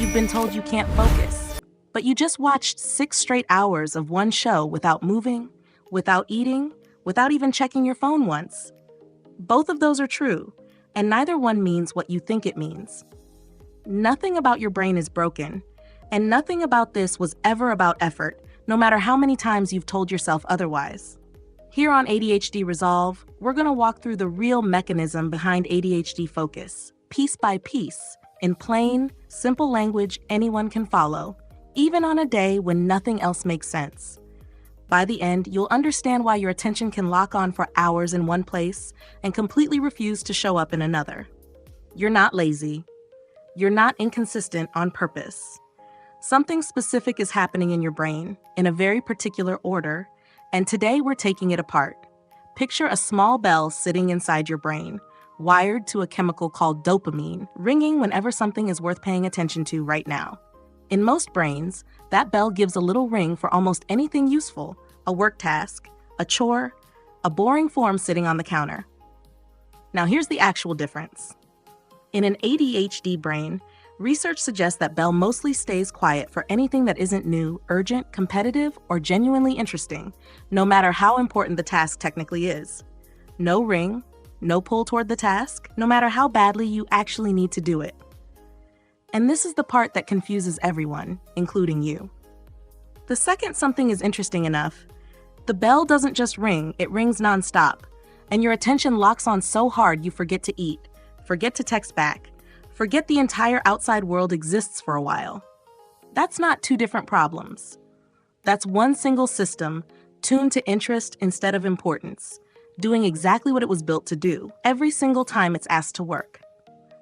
You've been told you can't focus, but you just watched 6 straight hours of one show without moving, without eating, without even checking your phone once. Both of those are true, and neither one means what you think it means. Nothing about your brain is broken, and nothing about this was ever about effort, no matter how many times you've told yourself otherwise. Here on ADHD Resolve, we're going to walk through the real mechanism behind ADHD focus, piece by piece, in plain, simple language anyone can follow, even on a day when nothing else makes sense. By the end, you'll understand why your attention can lock on for hours in one place and completely refuse to show up in another. You're not lazy. You're not inconsistent on purpose. Something specific is happening in your brain, in a very particular order, and today we're taking it apart. Picture a small bell sitting inside your brain, wired to a chemical called dopamine, ringing whenever something is worth paying attention to right now. In most brains, that bell gives a little ring for almost anything useful, a work task, a chore, a boring form sitting on the counter. Now here's the actual difference. In an ADHD brain, research suggests that bell mostly stays quiet for anything that isn't new, urgent, competitive, or genuinely interesting, no matter how important the task technically is. No ring, no pull toward the task, no matter how badly you actually need to do it. And this is the part that confuses everyone, including you. The second something is interesting enough, the bell doesn't just ring, it rings nonstop, and your attention locks on so hard you forget to eat, forget to text back, forget the entire outside world exists for a while. That's not two different problems. That's one single system, tuned to interest instead of importance, doing exactly what it was built to do, every single time it's asked to work.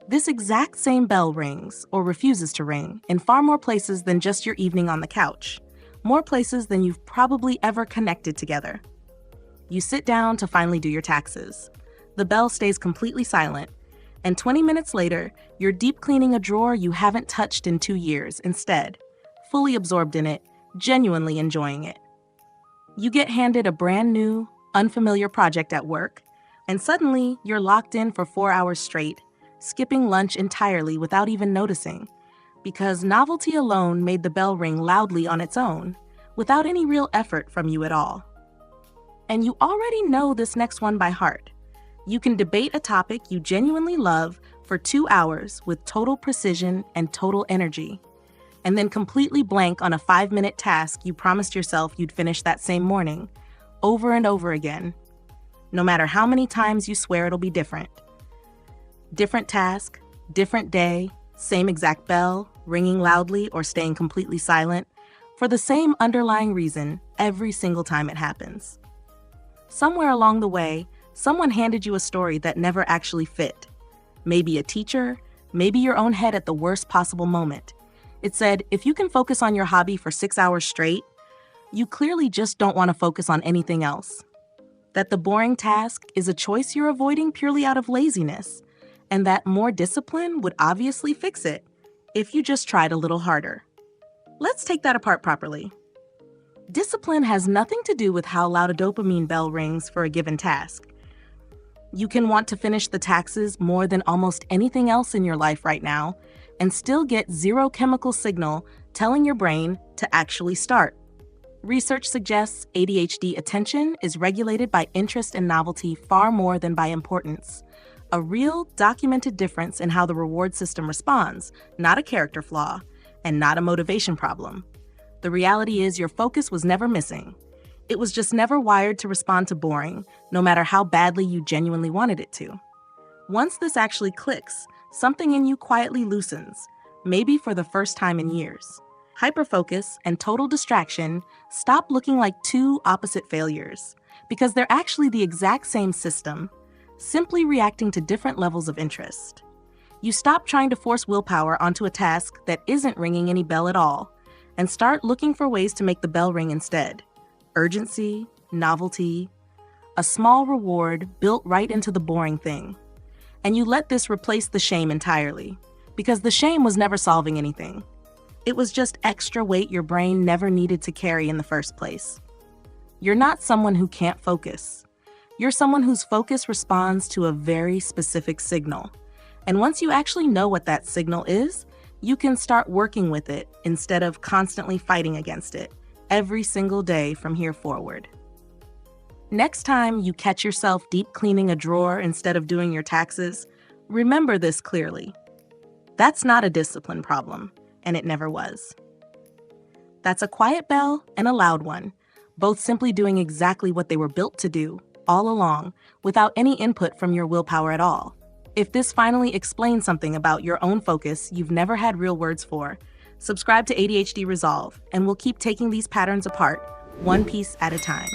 This exact same bell rings, or refuses to ring, in far more places than just your evening on the couch, more places than you've probably ever connected together. You sit down to finally do your taxes. The bell stays completely silent, and 20 minutes later, you're deep cleaning a drawer you haven't touched in 2 years instead, fully absorbed in it, genuinely enjoying it. You get handed a brand new, unfamiliar project at work, and suddenly you're locked in for 4 hours straight, skipping lunch entirely without even noticing, because novelty alone made the bell ring loudly on its own, without any real effort from you at all. And you already know this next one by heart. You can debate a topic you genuinely love for 2 hours with total precision and total energy, and then completely blank on a 5-minute task you promised yourself you'd finish that same morning, over and over again, no matter how many times you swear it'll be different. Different task, different day, same exact bell, ringing loudly or staying completely silent, for the same underlying reason every single time it happens. Somewhere along the way, someone handed you a story that never actually fit. Maybe a teacher, maybe your own head at the worst possible moment. It said, if you can focus on your hobby for 6 hours straight, you clearly just don't want to focus on anything else. That the boring task is a choice you're avoiding purely out of laziness, and that more discipline would obviously fix it if you just tried a little harder. Let's take that apart properly. Discipline has nothing to do with how loud a dopamine bell rings for a given task. You can want to finish the taxes more than almost anything else in your life right now and still get zero chemical signal telling your brain to actually start. Research suggests ADHD attention is regulated by interest and novelty far more than by importance. A real, documented difference in how the reward system responds, not a character flaw, and not a motivation problem. The reality is your focus was never missing. It was just never wired to respond to boring, no matter how badly you genuinely wanted it to. Once this actually clicks, something in you quietly loosens, maybe for the first time in years. Hyperfocus and total distraction stop looking like two opposite failures, because they're actually the exact same system, simply reacting to different levels of interest. You stop trying to force willpower onto a task that isn't ringing any bell at all, and start looking for ways to make the bell ring instead. Urgency, novelty, a small reward built right into the boring thing. And you let this replace the shame entirely, because the shame was never solving anything. It was just extra weight your brain never needed to carry in the first place. You're not someone who can't focus. You're someone whose focus responds to a very specific signal. And once you actually know what that signal is, You can start working with it instead of constantly fighting against it every single day from here forward. Next time you catch yourself deep cleaning a drawer instead of doing your taxes, remember this clearly. That's not a discipline problem, and it never was. That's a quiet bell and a loud one, both simply doing exactly what they were built to do all along, without any input from your willpower at all. If this finally explains something about your own focus you've never had real words for, subscribe to ADHD Resolve, and we'll keep taking these patterns apart, one piece at a time.